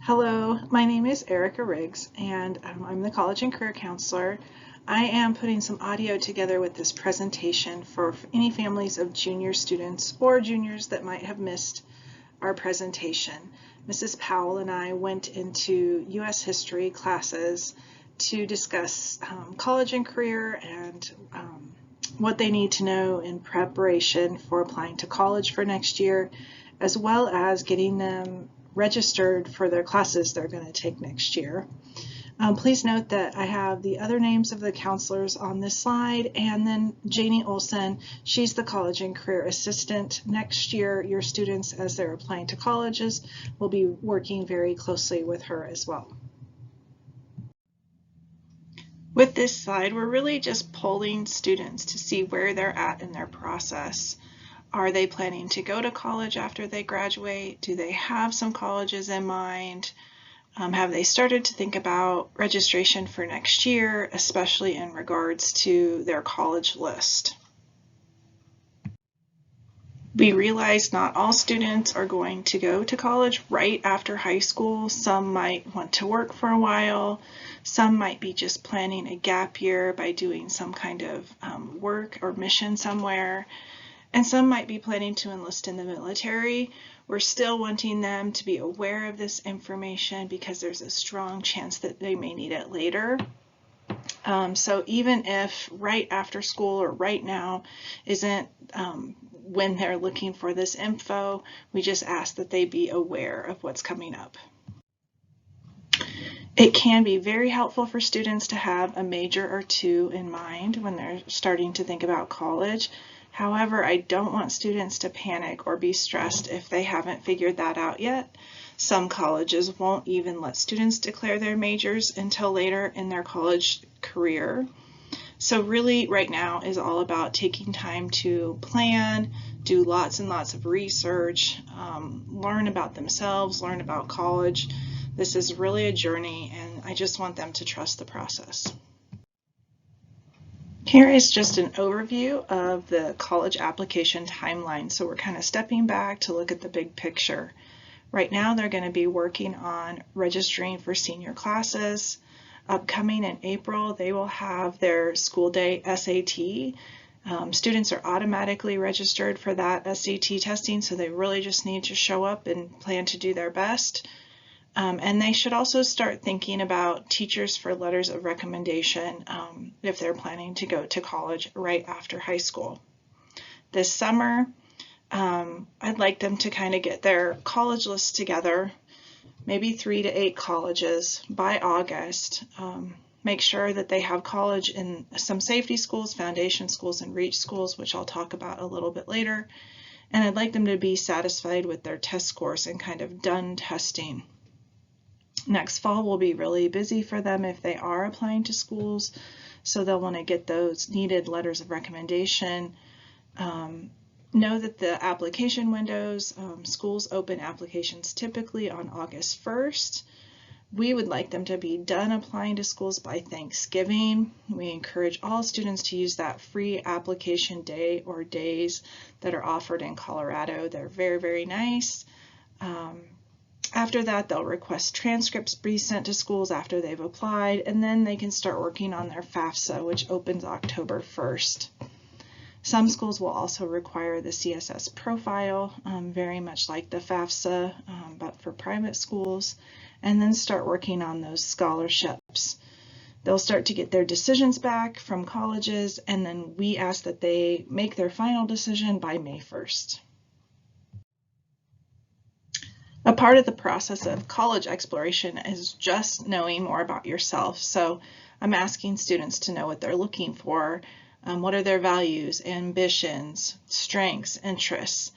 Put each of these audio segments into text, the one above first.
Hello, my name is Erica Riggs, and I'm the College and Career Counselor. I am putting some audio together with this presentation for any families of junior students or juniors that might have missed our presentation. Mrs. Powell and I went into U.S. history classes to discuss college and career and what they need to know in preparation for applying to college for next year, as well as getting them registered for their classes they're going to take next year. Please note that I have the other names of the counselors on this slide, and then Janie Olson, she's the College and Career Assistant. Next year, your students, as they're applying to colleges, will be working very closely with her as well. With this slide, we're really just polling students to see where they're at in their process. Are they planning to go to college after they graduate? Do they have some colleges in mind? Have they started to think about registration for next year, especially in regards to their college list? We realize not all students are going to go to college right after high school. Some might want to work for a while. Some might be just planning a gap year by doing some kind of work or mission somewhere. And some might be planning to enlist in the military. We're still wanting them to be aware of this information because there's a strong chance that they may need it later. So even if right after school or right now isn't when they're looking for this info, we just ask that they be aware of what's coming up. It can be very helpful for students to have a major or two in mind when they're starting to think about college. However, I don't want students to panic or be stressed if they haven't figured that out yet. Some colleges won't even let students declare their majors until later in their college career. So really right now is all about taking time to plan, do lots and lots of research, learn about themselves, learn about college. This is really a journey, and I just want them to trust the process. Here is just an overview of the college application timeline. So we're kind of stepping back to look at the big picture. Right now they're going to be working on registering for senior classes. Upcoming in April, they will have their school day SAT. Students are automatically registered for that SAT testing, so they really just need to show up and plan to do their best. And they should also start thinking about teachers for letters of recommendation if they're planning to go to college right after high school. This summer, I'd like them to kind of get their college list together, maybe 3 to 8 colleges by August. Make sure that they have college in some safety schools, foundation schools, and reach schools, which I'll talk about a little bit later. And I'd like them to be satisfied with their test scores and kind of done testing. Next fall will be really busy for them if they are applying to schools, so they'll want to get those needed letters of recommendation. Know that the application windows, schools open applications typically on August 1st. We would like them to be done applying to schools by Thanksgiving. We encourage all students to use that free application day or days that are offered in Colorado. They're very, very nice. After that, they'll request transcripts be sent to schools after they've applied, and then they can start working on their FAFSA, which opens October 1st. Some schools will also require the CSS profile, very much like the FAFSA, but for private schools, and then start working on those scholarships. They'll start to get their decisions back from colleges, and then we ask that they make their final decision by May 1st. A part of the process of college exploration is just knowing more about yourself. So I'm asking students to know what they're looking for, what are their values, ambitions, strengths, interests.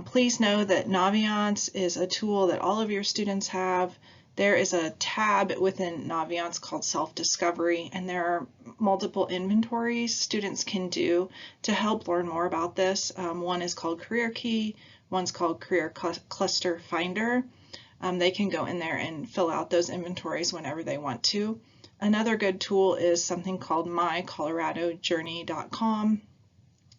Please know that Naviance is a tool that all of your students have. There is a tab within Naviance called Self-Discovery, and there are multiple inventories students can do to help learn more about this. One is called Career Key. One's called Career Cluster Finder. They can go in there and fill out those inventories whenever they want to. Another good tool is something called mycoloradojourney.com.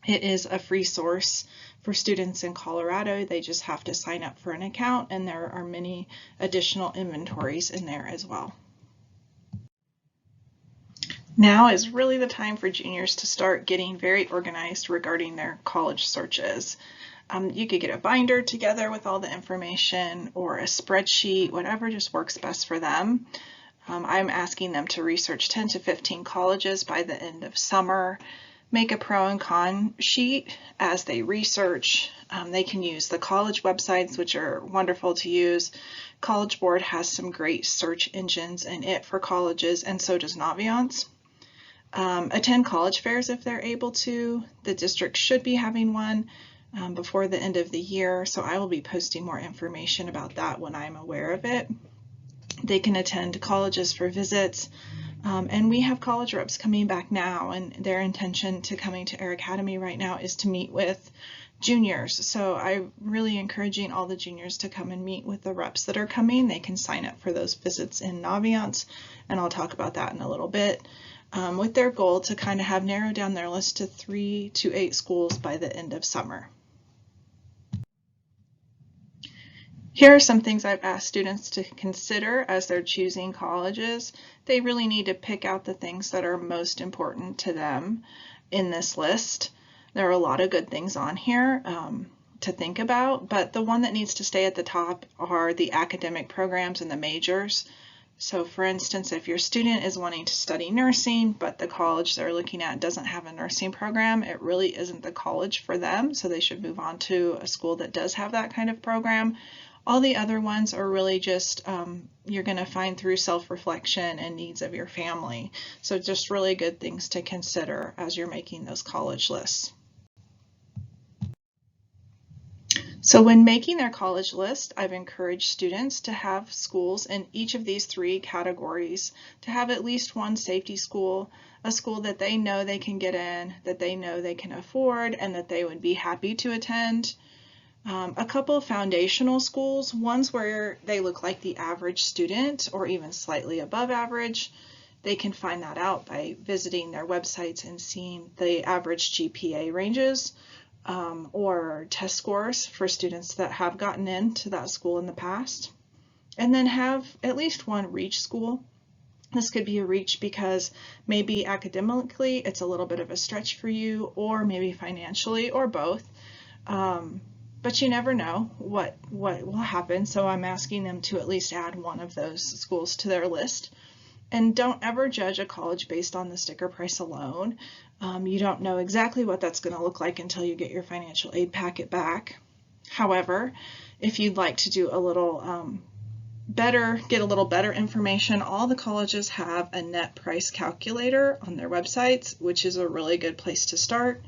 It is a free source For students in Colorado, they just have to sign up for an account, and there are many additional inventories in there as well. Now is really the time for juniors to start getting very organized regarding their college searches. You could get a binder together with all the information or a spreadsheet, whatever just works best for them. I'm asking them to research 10 to 15 colleges by the end of summer. Make a pro and con sheet as they research. They can use the college websites, which are wonderful to use. College Board has some great search engines in it for colleges, and so does Naviance. Attend college fairs if they're able to. The district should be having one before the end of the year, so I will be posting more information about that when I'm aware of it. They can attend colleges for visits, and we have college reps coming back now, and their intention to coming to Air Academy right now is to meet with juniors. So I'm really encouraging all the juniors to come and meet with the reps that are coming. They can sign up for those visits in Naviance, and I'll talk about that in a little bit. With their goal to kind of have narrowed down their list to 3 to 8 schools by the end of summer. Here are some things I've asked students to consider as they're choosing colleges. They really need to pick out the things that are most important to them in this list. There are a lot of good things on here to think about, but the one that needs to stay at the top are the academic programs and the majors. So for instance, if your student is wanting to study nursing, but the college they're looking at doesn't have a nursing program, it really isn't the college for them, so they should move on to a school that does have that kind of program. All the other ones are really just you're going to find through self-reflection and needs of your family. So just really good things to consider as you're making those college lists. So when making their college list, I've encouraged students to have schools in each of these 3 categories, to have at least one safety school, a school that they know they can get in, that they know they can afford, and that they would be happy to attend. A couple of foundational schools, ones where they look like the average student or even slightly above average. They can find that out by visiting their websites and seeing the average GPA ranges or test scores for students that have gotten into that school in the past. And then have at least one reach school. This could be a reach because maybe academically it's a little bit of a stretch for you, or maybe financially, or both. But you never know what will happen, so I'm asking them to at least add one of those schools to their list. And don't ever judge a college based on the sticker price alone. You don't know exactly what that's going to look like until you get your financial aid packet back. However, if you'd like to do a little get a little better information, all the colleges have a net price calculator on their websites, which is a really good place to start.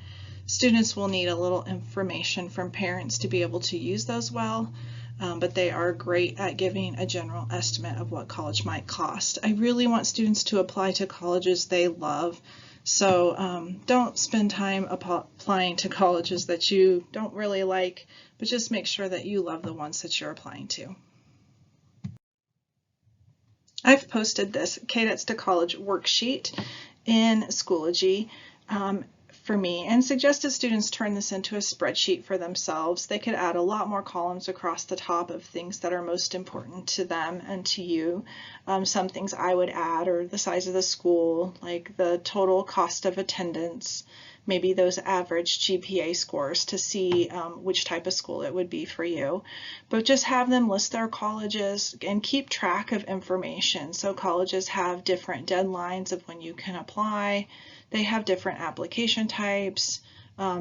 Students will need a little information from parents to be able to use those well, but they are great at giving a general estimate of what college might cost. I really want students to apply to colleges they love, so don't spend time applying to colleges that you don't really like, but just make sure that you love the ones that you're applying to. I've posted this Cadets to College worksheet in Schoology for me, and suggested students turn this into a spreadsheet for themselves. They could add a lot more columns across the top of things that are most important to them and to you. Some things I would add are the size of the school, like the total cost of attendance, maybe those average GPA scores to see which type of school it would be for you. But just have them list their colleges and keep track of information. So colleges have different deadlines of when you can apply. They have different application types,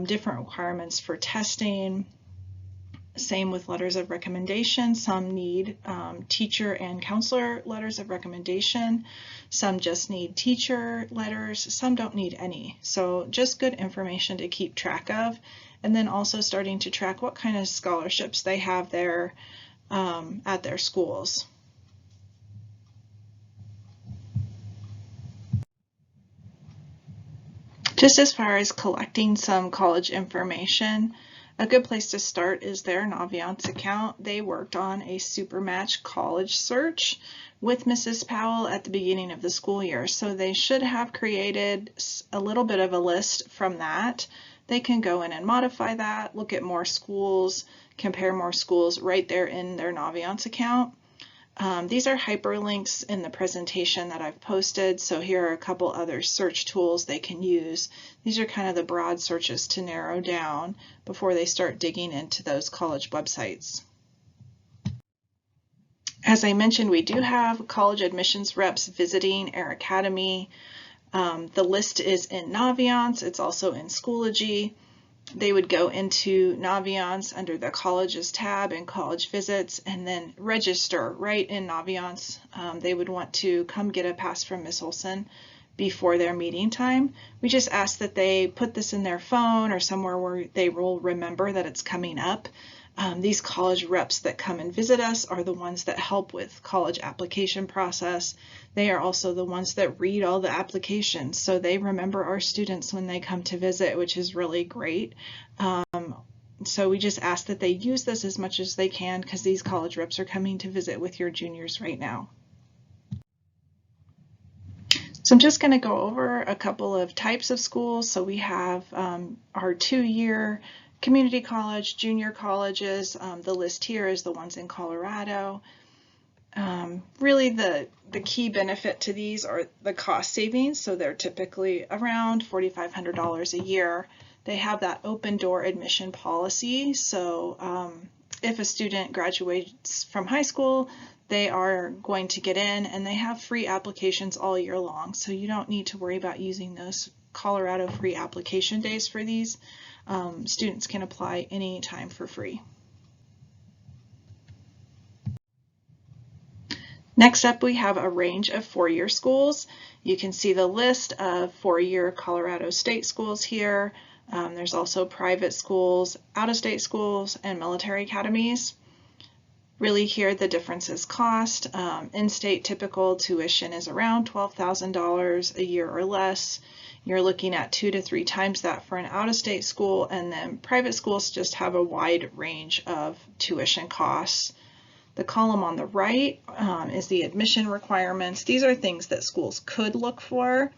different requirements for testing. Same with letters of recommendation. Some need teacher and counselor letters of recommendation. Some just need teacher letters. Some don't need any. So just good information to keep track of. And then also starting to track what kind of scholarships they have there at their schools. Just as far as collecting some college information, a good place to start is their Naviance account. They worked on a Supermatch college search with Mrs. Powell at the beginning of the school year, so they should have created a little bit of a list from that they can go in and modify that, look at more schools, compare more schools right there in their Naviance account. These are hyperlinks in the presentation that I've posted, so here are a couple other search tools they can use. These are kind of the broad searches to narrow down before they start digging into those college websites. As I mentioned, we do have college admissions reps visiting Air Academy. The list is in Naviance. It's also in Schoology. They would go into Naviance under the Colleges tab and College Visits and then register right in Naviance. They would want to come get a pass from Ms. Olson before their meeting time. We just ask that they put this in their phone or somewhere where they will remember that it's coming up. These college reps that come and visit us are the ones that help with college application process. They are also the ones that read all the applications, so they remember our students when they come to visit, which is really great. So we just ask that they use this as much as they can because these college reps are coming to visit with your juniors right now. So I'm just going to go over a couple of types of schools. So we have our 2-year community college, junior colleges. The list here is the ones in Colorado. Really the key benefit to these are the cost savings. So they're typically around $4,500 a year. They have that open door admission policy. So if a student graduates from high school, they are going to get in, and they have free applications all year long. So you don't need to worry about using those Colorado free application days for these. Students can apply anytime for free. Next up, we have a range of 4-year schools. You can see the list of 4-year Colorado state schools here. There's also private schools, out-of-state schools, and military academies. Really here the difference is cost. In-state typical tuition is around $12,000 a year or less. You're looking at 2 to 3 times that for an out-of-state school, and then private schools just have a wide range of tuition costs. The column on the right is the admission requirements. These are things that schools could look for.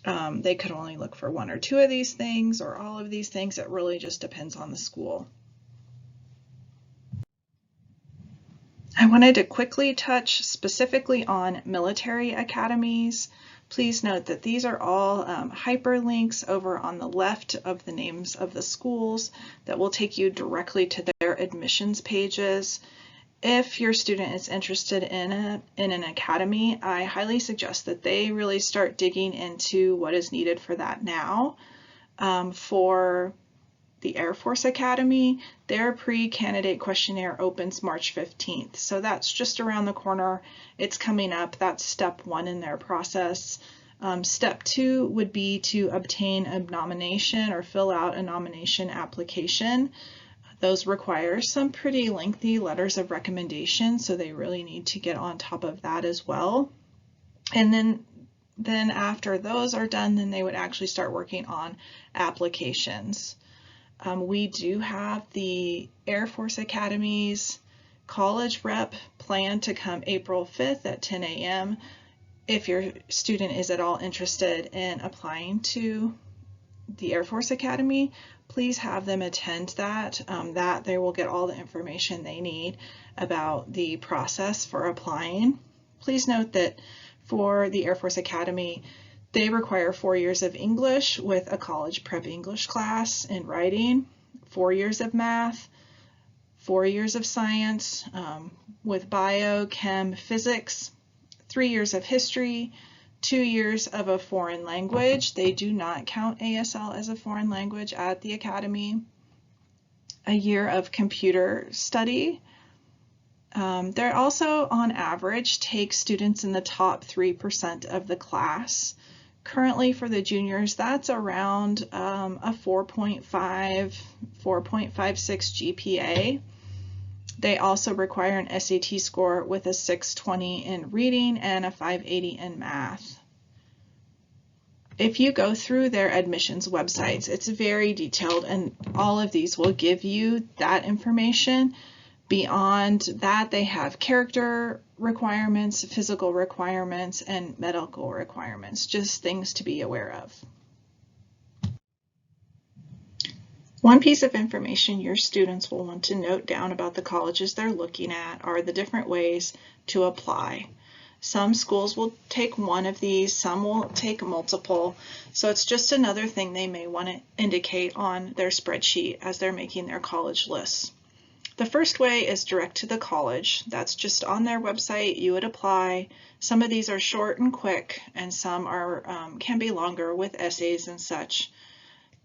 They could only look for 1 or 2 of these things or all of these things. It really just depends on the school. I wanted to quickly touch specifically on military academies. Please note that these are all hyperlinks over on the left of the names of the schools that will take you directly to their admissions pages. If your student is interested in an academy, I highly suggest that they really start digging into what is needed for that now. For the Air Force Academy, their pre-candidate questionnaire opens March 15th. So that's just around the corner. It's coming up. That's step 1 in their process. Step 2 would be to obtain a nomination or fill out a nomination application. Those require some pretty lengthy letters of recommendation, so they really need to get on top of that as well. And then after those are done, then they would actually start working on applications. We do have the Air Force Academy's college rep planned to come April 5th at 10 a.m. If your student is at all interested in applying to the Air Force Academy, please have them attend that. That they will get all the information they need about the process for applying. Please note that for the Air Force Academy, they require 4 years of English with a college prep English class in writing, 4 years of math, 4 years of science with bio, chem, physics, 3 years of history, 2 years of a foreign language. They do not count ASL as a foreign language at the academy. A year of computer study. They also, on average, take students in the top 3% of the class. Currently for the juniors, that's around a 4.5, 4.56 GPA. They also require an SAT score with a 620 in reading and a 580 in math. If you go through their admissions websites, it's very detailed, and all of these will give you that information. Beyond that, they have character requirements, physical requirements, and medical requirements, just things to be aware of. One piece of information your students will want to note down about the colleges they're looking at are the different ways to apply. Some schools will take one of these, some will take multiple, so it's just another thing they may want to indicate on their spreadsheet as they're making their college lists. The first way is direct to the college. That's just on their website, you would apply. Some of these are short and quick, and some are can be longer with essays and such.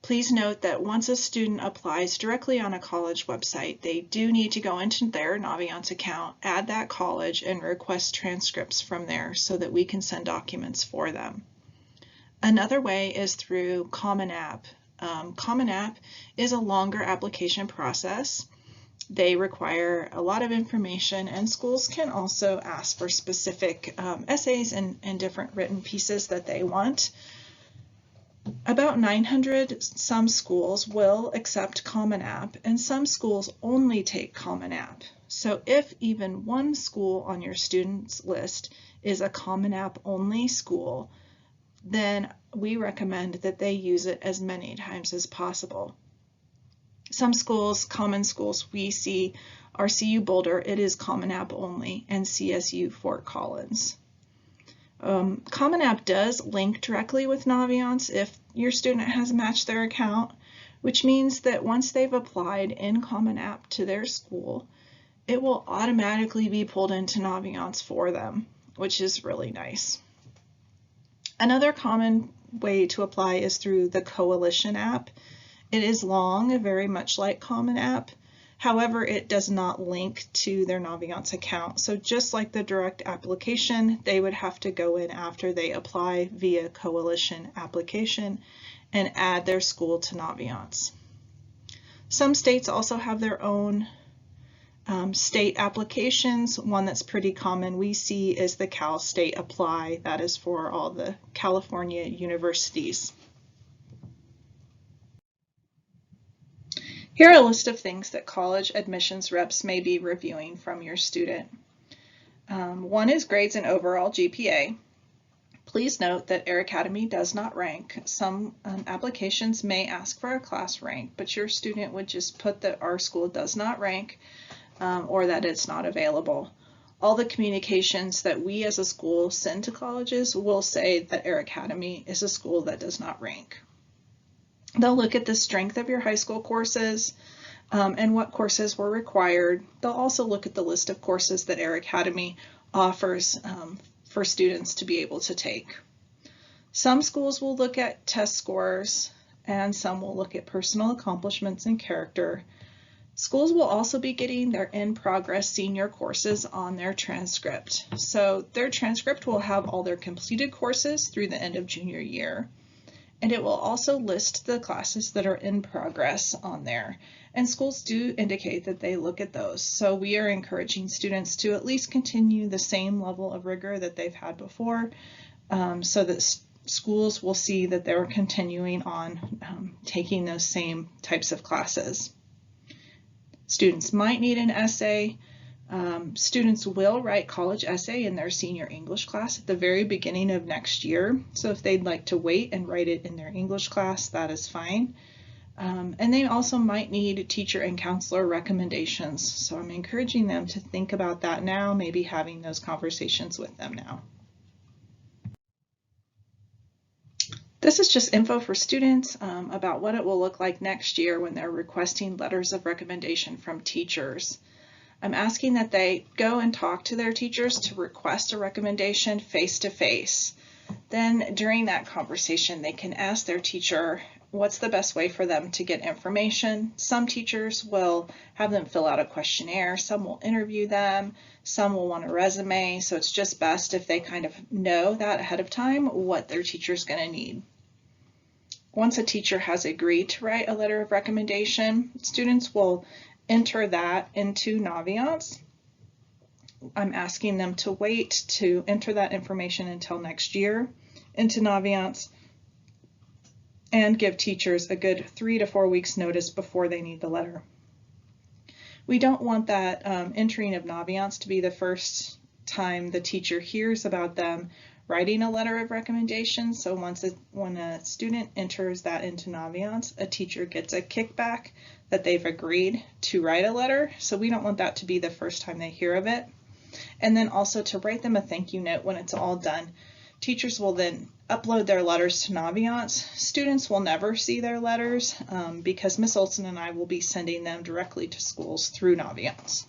Please note that once a student applies directly on a college website, they do need to go into their Naviance account, add that college, and request transcripts from there so that we can send documents for them. Another way is through Common App. Common App is a longer application process. They require a lot of information, and schools can also ask for specific essays and different written pieces that they want. About 900 some schools will accept Common App, and some schools only take Common App. So if even one school on your students list is a Common App only school, then we recommend that they use it as many times as possible. Some schools, common schools we see, are CU Boulder, it is Common App only, and CSU Fort Collins. Common App does link directly with Naviance if your student has matched their account, which means that once they've applied in Common App to their school, it will automatically be pulled into Naviance for them, which is really nice. Another common way to apply is through the Coalition app. It is long, very much like Common App. However, it does not link to their Naviance account. So just like the direct application, they would have to go in after they apply via Coalition application and add their school to Naviance. Some states also have their own state applications. One that's pretty common we see is the Cal State Apply. That is for all the California universities. Here are a list of things that college admissions reps may be reviewing from your student. One is grades and overall GPA. Please note that Air Academy does not rank. Some applications may ask for a class rank, but your student would just put that our school does not rank or that it's not available. All the communications that we as a school send to colleges will say that Air Academy is a school that does not rank. They'll look at the strength of your high school courses and what courses were required. They'll also look at the list of courses that Air Academy offers for students to be able to take. Some schools will look at test scores and some will look at personal accomplishments and character. Schools will also be getting their in-progress senior courses on their transcript. So their transcript will have all their completed courses through the end of junior year. And it will also list the classes that are in progress on there. And schools do indicate that they look at those. So we are encouraging students to at least continue the same level of rigor that they've had before so that schools will see that they're continuing on taking those same types of classes. Students might need an essay. Students will write college essay in their senior English class at the very beginning of next year. So if they'd like to wait and write it in their English class, that is fine. And they also might need teacher and counselor recommendations. So I'm encouraging them to think about that now, maybe having those conversations with them now. This is just info for students about what it will look like next year when they're requesting letters of recommendation from teachers. I'm asking that they go and talk to their teachers to request a recommendation face-to-face. Then during that conversation, they can ask their teacher what's the best way for them to get information. Some teachers will have them fill out a questionnaire, some will interview them, some will want a resume, so it's just best if they kind of know that ahead of time what their teacher's going to need. Once a teacher has agreed to write a letter of recommendation, students will enter that into Naviance. I'm asking them to wait to enter that information until next year into Naviance and give teachers a good 3 to 4 weeks notice before they need the letter. We don't want that entering of Naviance to be the first time the teacher hears about them writing a letter of recommendation. So when a student enters that into Naviance, a teacher gets a kickback that they've agreed to write a letter. So we don't want that to be the first time they hear of it. And then also to write them a thank you note when it's all done. Teachers will then upload their letters to Naviance. Students will never see their letters because Ms. Olson and I will be sending them directly to schools through Naviance.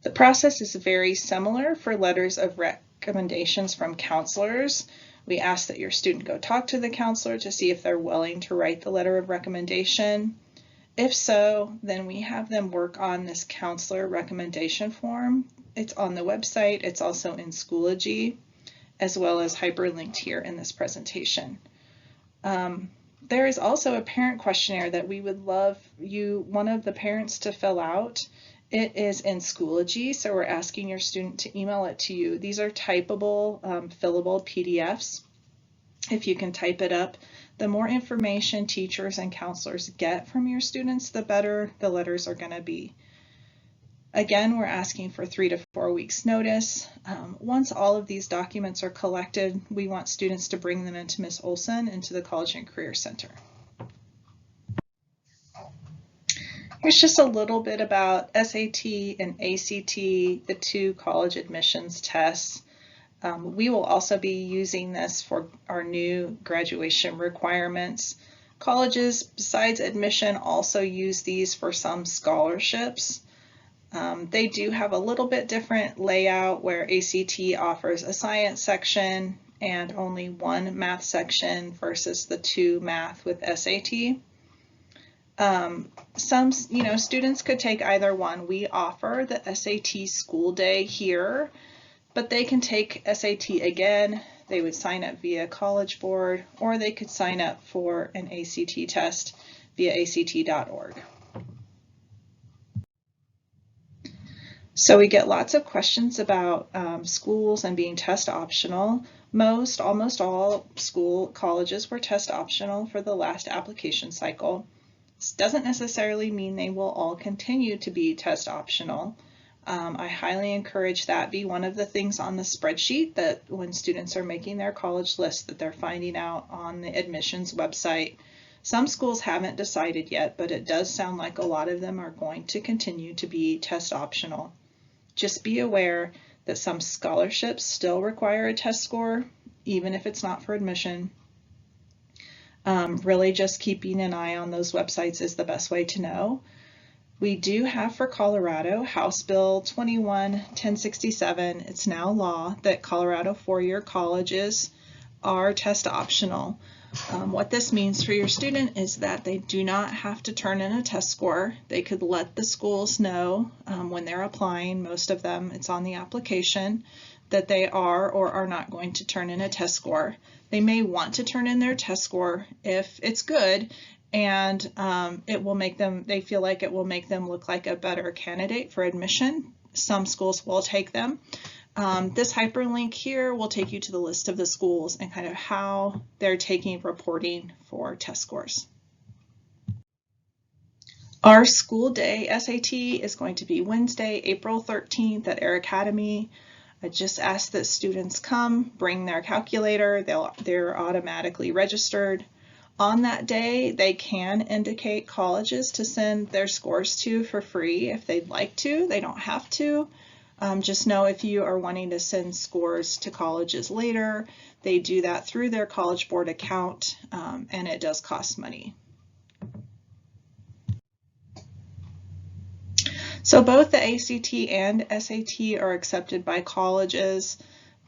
The process is very similar for letters of recommendations from counselors. We ask that your student go talk to the counselor to see if they're willing to write the letter of recommendation. If so, then we have them work on this counselor recommendation form. It's on the website. It's also in Schoology, as well as hyperlinked here in this presentation. There is also a parent questionnaire that we would love one of the parents to fill out. It is in Schoology, so we're asking your student to email it to you. These are typable, fillable PDFs. If you can type it up, the more information teachers and counselors get from your students, the better the letters are going to be. Again, we're asking for 3 to 4 weeks notice. Once all of these documents are collected, we want students to bring them into Ms. Olson into the College and Career Center. Here's just a little bit about SAT and ACT, the 2 college admissions tests. We will also be using this for our new graduation requirements. Colleges, besides admission, also use these for some scholarships. They do have a little bit different layout where ACT offers a science section and only 1 math section versus the 2 math with SAT. Some students could take either one. We offer the SAT school day here, but they can take SAT again. They would sign up via College Board, or they could sign up for an ACT test via act.org. So we get lots of questions about schools and being test optional. Almost all colleges were test optional for the last application cycle. This doesn't necessarily mean they will all continue to be test optional. I highly encourage that be one of the things on the spreadsheet that when students are making their college list that they're finding out on the admissions website. Some schools haven't decided yet, but it does sound like a lot of them are going to continue to be test optional. Just be aware that some scholarships still require a test score, even if it's not for admission. Really just keeping an eye on those websites is the best way to know. We do have for Colorado House Bill 21-1067. It's now law that Colorado four-year colleges are test optional. What this means for your student is that they do not have to turn in a test score. They could let the schools know when they're applying, most of them, it's on the application, that they are or are not going to turn in a test score. They may want to turn in their test score if it's good and they feel like it will make them look like a better candidate for admission. Some schools will take them. This hyperlink here will take you to the list of the schools and kind of how they're taking reporting for test scores. Our school day SAT is going to be Wednesday, April 13th at Air Academy. I just ask that students come, bring their calculator, they're automatically registered. On that day, they can indicate colleges to send their scores to for free if they'd like to. They don't have to. Just know if you are wanting to send scores to colleges later, they do that through their College Board account, and it does cost money. So both the ACT and SAT are accepted by colleges.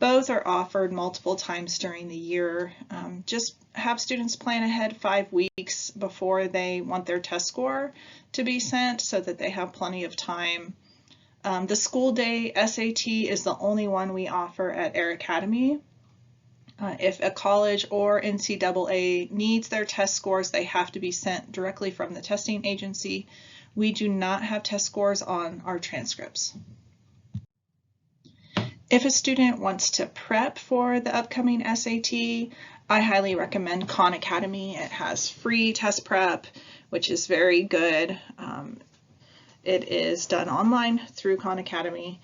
Both are offered multiple times during the year. Just have students plan ahead 5 weeks before they want their test score to be sent so that they have plenty of time. The school day SAT is the only one we offer at Air Academy. If a college or NCAA needs their test scores, they have to be sent directly from the testing agency. We do not have test scores on our transcripts. If a student wants to prep for the upcoming SAT, I highly recommend Khan Academy. It has free test prep, which is very good. It is done online through Khan Academy.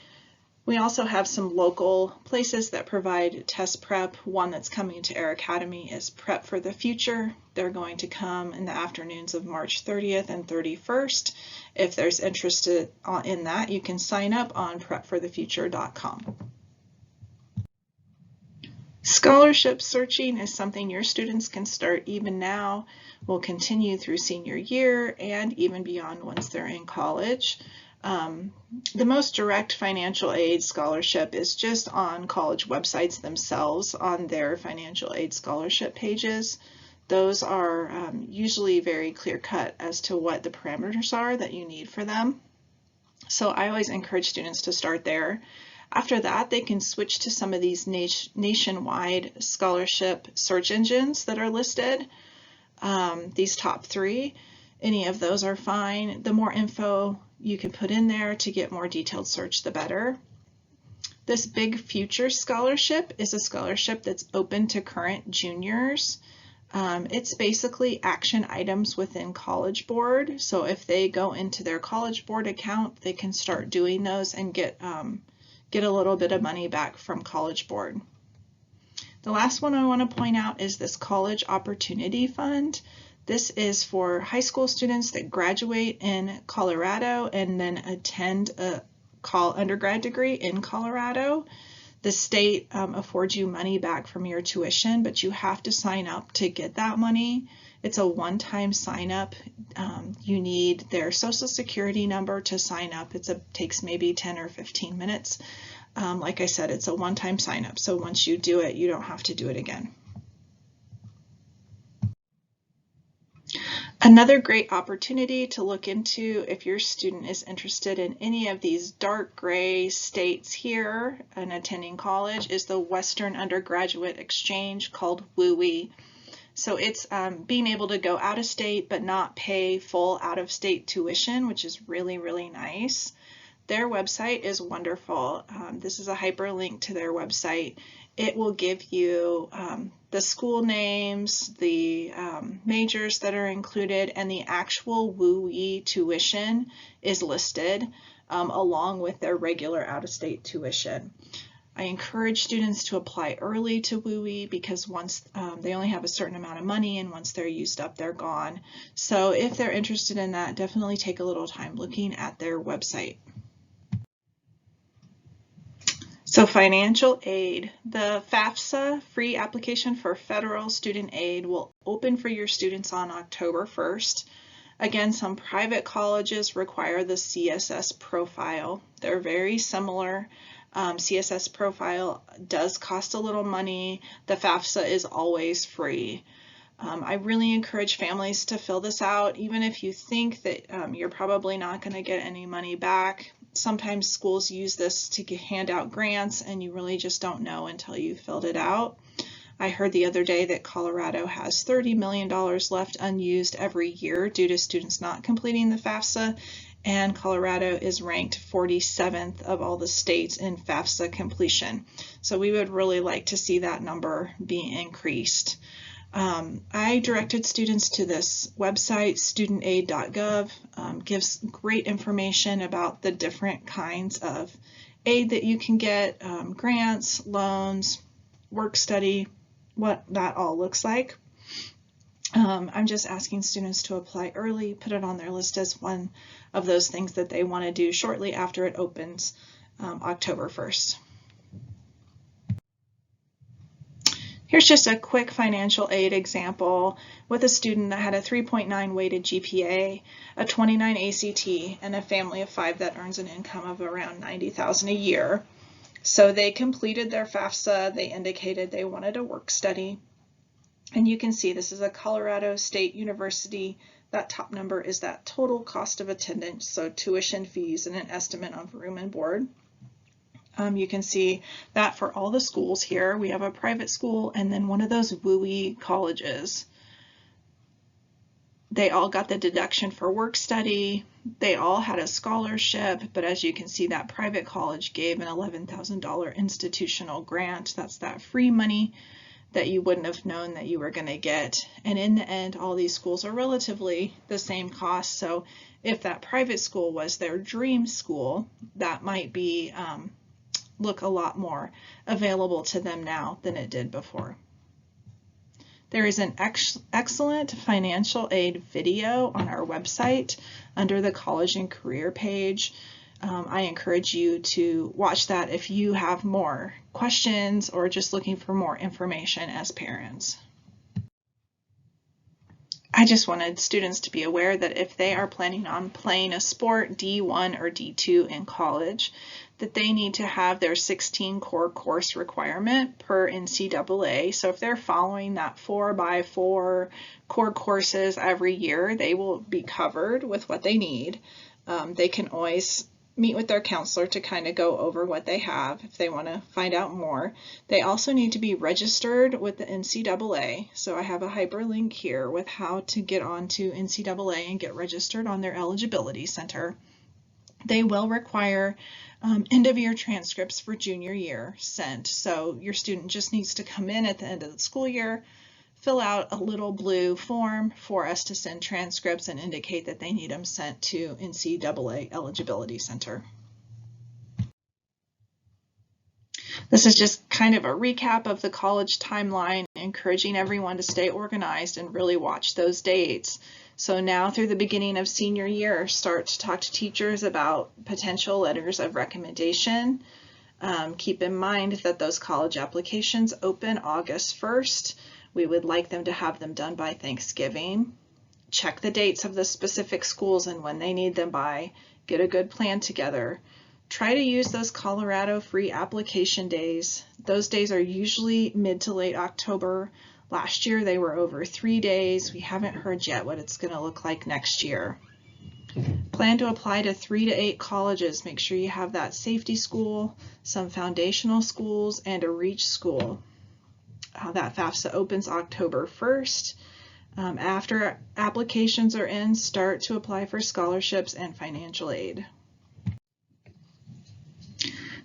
We also have some local places that provide test prep. One that's coming to Air Academy is Prep for the Future. They're going to come in the afternoons of March 30th and 31st. If there's interest in that, you can sign up on prepforthefuture.com. Scholarship searching is something your students can start even now, will continue through senior year and even beyond once they're in college. The most direct financial aid scholarship is just on college websites themselves on their financial aid scholarship pages. Those are usually very clear-cut as to what the parameters are that you need for them. So I always encourage students to start there. After that, they can switch to some of these nationwide scholarship search engines that are listed. These top 3, any of those are fine. The more info you can put in there to get more detailed search, the better. This Big Future Scholarship is a scholarship that's open to current juniors. It's basically action items within College Board. So if they go into their College Board account, they can start doing those and get a little bit of money back from College Board. The last one I want to point out is this College Opportunity Fund. This is for high school students that graduate in Colorado and then attend a undergrad degree in Colorado. The state affords you money back from your tuition, but you have to sign up to get that money. It's a one-time sign up. You need their social security number to sign up. It takes maybe 10 or 15 minutes. Like I said, it's a one-time sign up. So once you do it, you don't have to do it again. Another great opportunity to look into if your student is interested in any of these dark gray states here and attending college is the Western Undergraduate Exchange called WUI. So it's being able to go out of state but not pay full out-of-state tuition, which is really, really nice. Their website is wonderful. This is a hyperlink to their website. It will give you the school names, the majors that are included, and the actual WUI tuition is listed along with their regular out-of-state tuition. I encourage students to apply early to WUI because once they only have a certain amount of money, and once they're used up, they're gone. So if they're interested in that, definitely take a little time looking at their website. So financial aid, the FAFSA free application for federal student aid will open for your students on October 1st. Again, some private colleges require the CSS profile. They're very similar. CSS profile does cost a little money. The FAFSA is always free. I really encourage families to fill this out, even if you think that you're probably not going to get any money back. Sometimes schools use this to hand out grants, and you really just don't know until you filled it out. I heard the other day that Colorado has $30 million left unused every year due to students not completing the FAFSA, and Colorado is ranked 47th of all the states in FAFSA completion. So we would really like to see that number be increased. I directed students to this website, studentaid.gov. Gives great information about the different kinds of aid that you can get, grants, loans, work study, what that all looks like. I'm just asking students to apply early, put it on their list as one of those things that they want to do shortly after it opens October 1st. Here's just a quick financial aid example with a student that had a 3.9 weighted GPA, a 29 ACT, and a family of 5 that earns an income of around $90,000 a year. So they completed their FAFSA. They indicated they wanted a work study. And you can see this is a Colorado State University. That top number is that total cost of attendance, so tuition, fees, and an estimate of room and board. You can see that for all the schools here, we have a private school and then one of those WUI colleges. They all got the deduction for work study. They all had a scholarship, but as you can see, that private college gave an $11,000 institutional grant. That's that free money that you wouldn't have known that you were going to get. And in the end, all these schools are relatively the same cost. So if that private school was their dream school, that might be look a lot more available to them now than it did before. There is an excellent financial aid video on our website under the College and Career page. I encourage you to watch that if you have more questions or just looking for more information as parents. I just wanted students to be aware that if they are planning on playing a sport, D1 or D2 in college, that they need to have their 16 core course requirement per NCAA. So if they're following that 4x4 core courses every year, they will be covered with what they need. They can always meet with their counselor to kind of go over what they have if they want to find out more. They also need to be registered with the NCAA. So I have a hyperlink here with how to get onto NCAA and get registered on their eligibility center. They will require end of year transcripts for junior year sent. So your student just needs to come in at the end of the school year, fill out a little blue form for us to send transcripts and indicate that they need them sent to NCAA Eligibility Center. This is just kind of a recap of the college timeline, encouraging everyone to stay organized and really watch those dates. So now through the beginning of senior year, start to talk to teachers about potential letters of recommendation. Keep in mind that those college applications open August 1st. We would like them to have them done by Thanksgiving. Check the dates of the specific schools and when they need them by. Get a good plan together. Try to use those Colorado free application days. Those days are usually mid to late October. Last year they were over 3 days. We haven't heard yet what it's going to look like next year. Plan to apply to 3 to 8 colleges. Make sure you have that safety school, some foundational schools, and a reach school. That FAFSA opens October 1st. After applications are in, start to apply for scholarships and financial aid.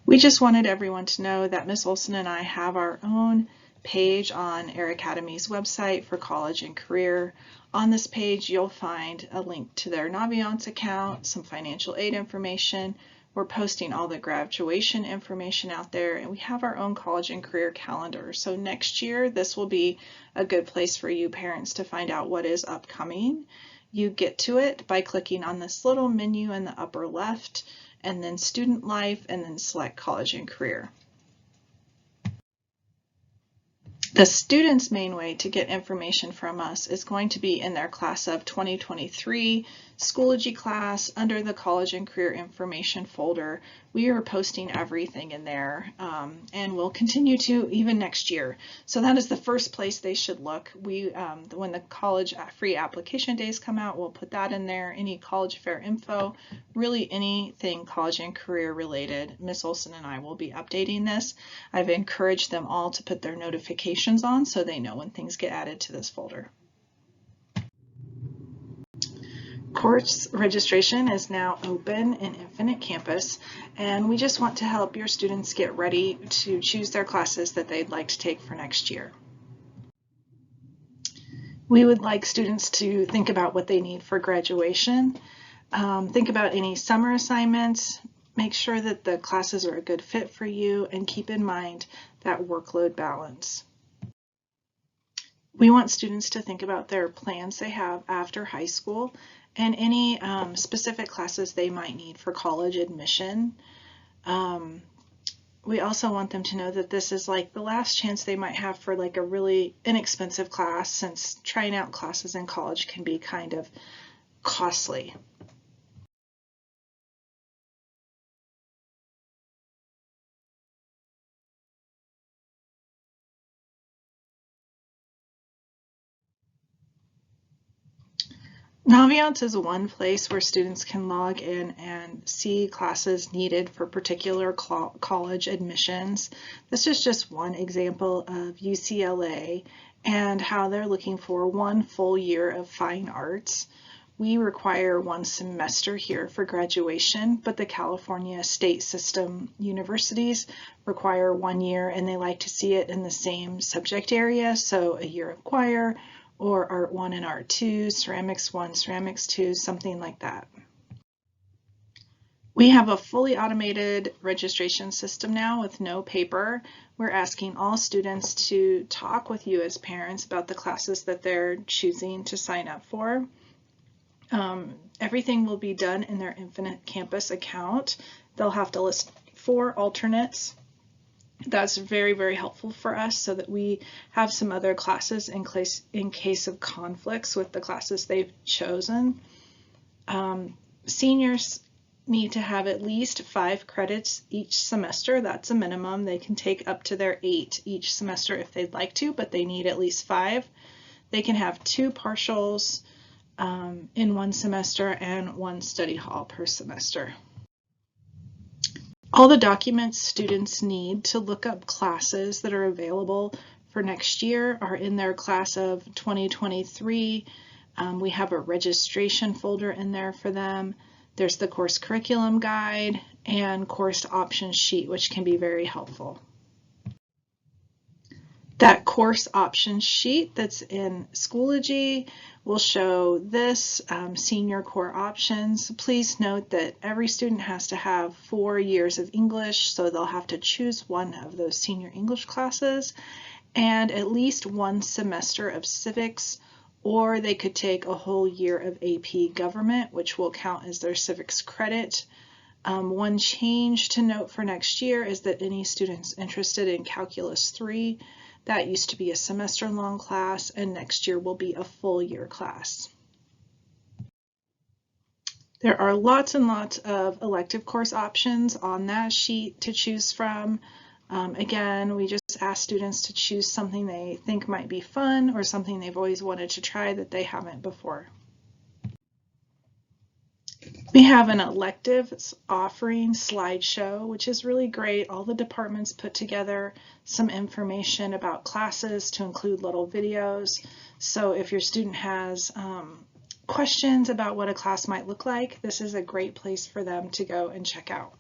We just wanted everyone to know that Ms. Olson and I have our own page on Air Academy's website for college and career. On this page, you'll find a link to their Naviance account, some financial aid information. We're posting all the graduation information out there, and we have our own college and career calendar. So next year, this will be a good place for you parents to find out what is upcoming. You get to it by clicking on this little menu in the upper left, and then student life, and then select college and career. The student's main way to get information from us is going to be in their class of 2023 Schoology class under the College and Career Information folder. We are posting everything in there and will continue to even next year. So that is the first place they should look. When the college free application days come out, we'll put that in there. Any college fair info, really anything college and career related. Ms. Olson and I will be updating this. I've encouraged them all to put their notifications on so they know when things get added to this folder. Course registration is now open in Infinite Campus, and we just want to help your students get ready to choose their classes that they'd like to take for next year. We would like students to think about what they need for graduation, think about any summer assignments, make sure that the classes are a good fit for you, and keep in mind that workload balance. We want students to think about their plans they have after high school and any specific classes they might need for college admission. We also want them to know that this is like the last chance they might have for like a really inexpensive class, since trying out classes in college can be kind of costly. Naviance is one place where students can log in and see classes needed for particular college admissions. This is just one example of UCLA and how they're looking for 1 full year of fine arts. We require 1 semester here for graduation, but the California state system universities require 1 year, and they like to see it in the same subject area, so a year of choir, or Art 1 and Art 2, Ceramics 1, Ceramics 2, something like that. We have a fully automated registration system now with no paper. We're asking all students to talk with you as parents about the classes that they're choosing to sign up for. Everything will be done in their Infinite Campus account. They'll have to list 4 alternates. That's very, very helpful for us so that we have some other classes in case of conflicts with the classes they've chosen. Seniors need to have at least 5 credits each semester. That's a minimum. They can take up to their 8 each semester if they'd like to, but they need at least 5. They can have 2 partials in one semester and 1 study hall per semester. All the documents students need to look up classes that are available for next year are in their class of 2023. We have a registration folder in there for them. There's the course curriculum guide and course options sheet, which can be very helpful. That course options sheet that's in Schoology will show this senior core options. Please note that every student has to have 4 years of English, so they'll have to choose one of those senior English classes and at least 1 semester of civics, or they could take a whole year of AP Government, which will count as their civics credit. One change to note for next year is that any students interested in Calculus 3, that used to be a semester-long class, and next year will be a full year class. There are lots and lots of elective course options on that sheet to choose from. Again, we just ask students to choose something they think might be fun or something they've always wanted to try that they haven't before. We have an electives offering slideshow, which is really great. All the departments put together some information about classes to include little videos. So if your student has questions about what a class might look like, this is a great place for them to go and check out.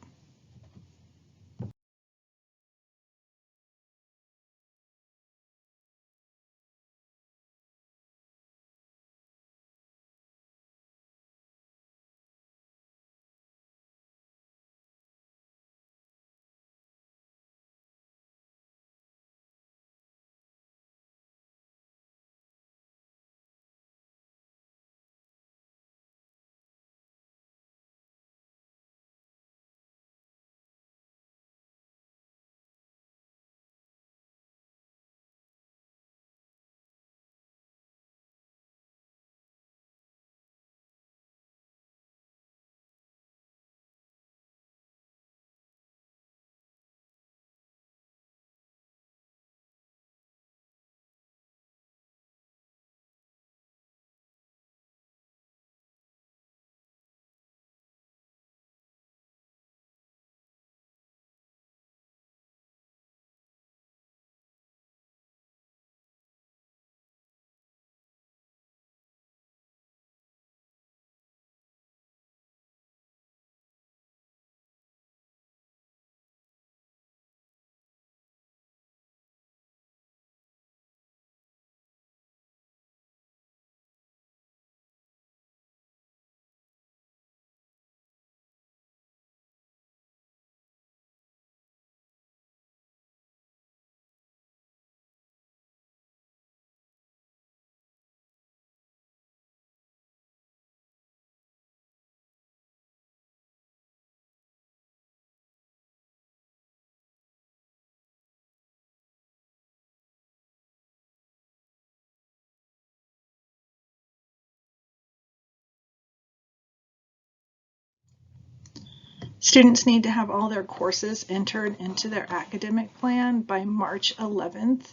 Students need to have all their courses entered into their academic plan by March 11th.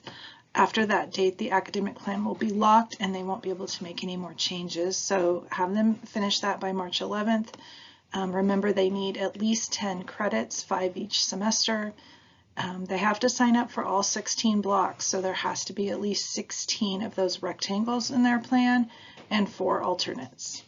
After that date, the academic plan will be locked and they won't be able to make any more changes. So have them finish that by March 11th. Remember, they need at least 10 credits, 5 each semester. They have to sign up for all 16 blocks, so there has to be at least 16 of those rectangles in their plan and 4 alternates.